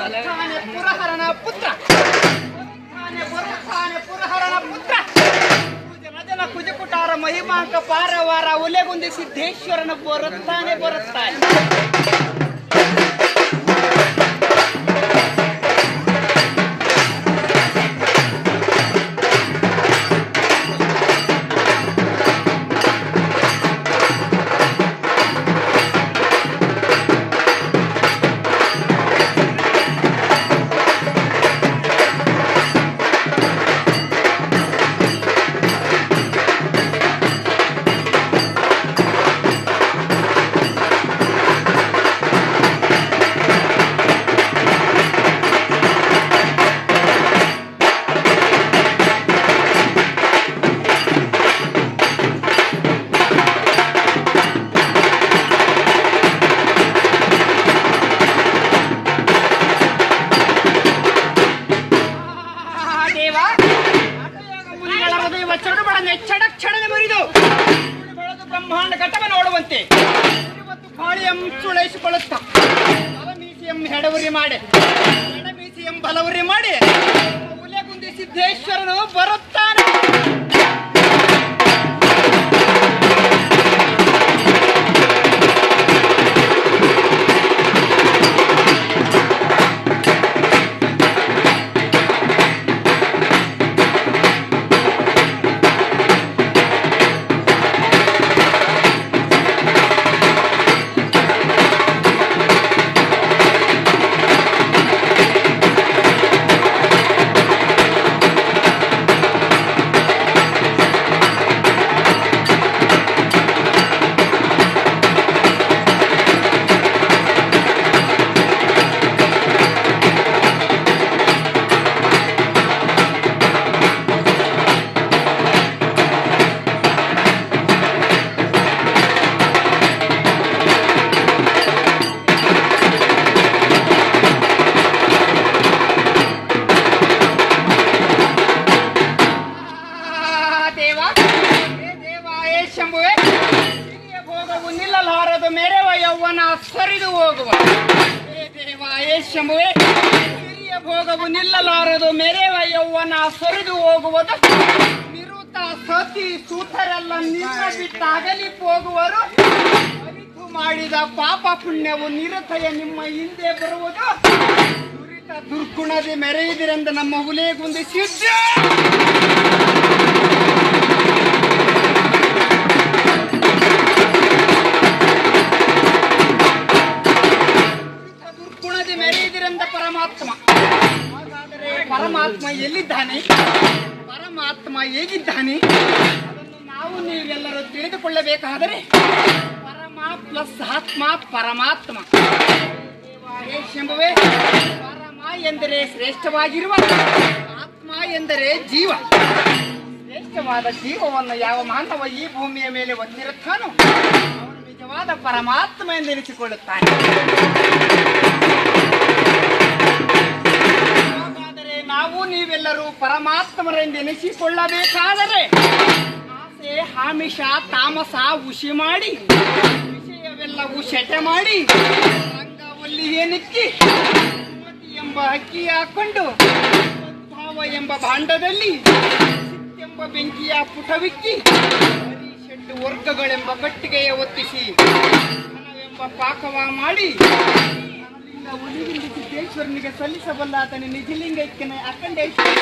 ಬರುತ್ತಾನೆ ಪುರಹರನ ಪುತ್ರ, ಬರುತ್ತಾನೆ ಪುರಹರನ ಪುತ್ರ. ಜನ ಕುಜಕುಟಾರ ಮಹಿಮಾಂಕ ಪಾರವಾರ ಒಲೆಗುಂದಿ ಸಿದ್ದೇಶ್ವರನ ಬರುತ್ತಾನೆ. ಬ್ರಹ್ಮಾಂಡ ಘಟಕ ನೋಡುವಂತೆ ಕಾಳಿಯಂ ಚುಳೈಸಿಕೊಳ್ಳುತ್ತಾ ಬಲಮೀಸಿಯಂ ಹೆಡವುರಿ ಮಾಡಿ ಎಡಮೀಸಿಯಂ ಬಲವುರಿ ಮಾಡಿ ಉಲೆಗುಂದಿ ಸಿದ್ದೇಶ್ವರನು ಬರುತ್ತಾನೆ. ಭೋಗವು ನಿಲ್ಲಲಾರದು ಮೆರೆವ ಯೌವನ ಸರಿದು ಹೋಗುವ. ಶಂಭುವೆ ಹಿರಿಯ ಭೋಗವು ನಿಲ್ಲಲಾರದು ಮೆರೆವ ಯೌವನ ಸರಿದು ಹೋಗುವುದು. ನಿರುತ ಸತಿ ಸೂತರೆಲ್ಲ ನಿನ್ನ ಬಿಟ್ಟಾಗಲಿ ಹೋಗುವರು. ಅರಿತು ಮಾಡಿದ ಪಾಪ ಪುಣ್ಯವು ನಿರತಯ ನಿಮ್ಮ ಹಿಂದೆ ಬರುವುದು. ದುರಿತ ದುರ್ಗುಣದಿ ಮೆರೆಯುವುದರಿಂದ ನಮ್ಮ ಹುಲಿಗುಂದಿ ಸಿದ್ಧ. ಪರಮಾತ್ಮ ಹಾಗಾದರೆ ಪರಮಾತ್ಮ ಎಲ್ಲಿದ್ದಾನೆ, ಪರಮಾತ್ಮ ಹೇಗಿದ್ದಾನೆ ಅದನ್ನು ನಾವು ನೀವೆಲ್ಲರೂ ತಿಳಿದುಕೊಳ್ಳಬೇಕಾದರೆ ಪರಮ ಪ್ಲಸ್ ಆತ್ಮ ಪರಮಾತ್ಮ. ಶಂಭುವೆ ಪರಮ ಎಂದರೆ ಶ್ರೇಷ್ಠವಾಗಿರುವ, ಆತ್ಮ ಎಂದರೆ ಜೀವ. ಶ್ರೇಷ್ಠವಾದ ಜೀವವನ್ನು ಯಾವ ಮಾನವ ಈ ಭೂಮಿಯ ಮೇಲೆ ಹೊಂದಿರುತ್ತಾನೋ ಅವನು ನಿಜವಾದ ಪರಮಾತ್ಮ ಎಂದೆನಿಸಿಕೊಳ್ಳುತ್ತಾನೆ. ನಾವು ನೀವೆಲ್ಲರೂ ಪರಮಾತ್ಮರೆಂದೆನಿಸಿಕೊಳ್ಳಬೇಕಾದರೆ ಆಸೆ ಆಮಿಷ ತಾಮಸ ಹುಷಿ ಮಾಡಿ ವಿಷಯವೆಲ್ಲವೂ ಶಟ ಮಾಡಿ ರಂಗವಲ್ಲಿಯೇ ನಿಕ್ಕಿ ಎಂಬ ಅಕ್ಕಿ ಹಾಕೊಂಡು ಭಾವ ಎಂಬ ಭಾಂಡದಲ್ಲಿ ಎಂಬ ಬೆಂಕಿಯ ಪುಟವಿಕ್ಕಿ ಹರಿಷಡ್ಡು ವರ್ಗಗಳೆಂಬ ಕಟ್ಟಿಗೆಯ ಒತ್ತಿಸಿ ಎಂಬ ಪಾಕವ ಮಾಡಿ ಸಿದ್ದೇಶ್ವರನಿಗೆ ಸಲ್ಲಿಸಬಲ್ಲ ಆತನ ನಿಜಲಿಂಗೈಕ್ಯನ ಅಖಂಡೇಶ್ವರ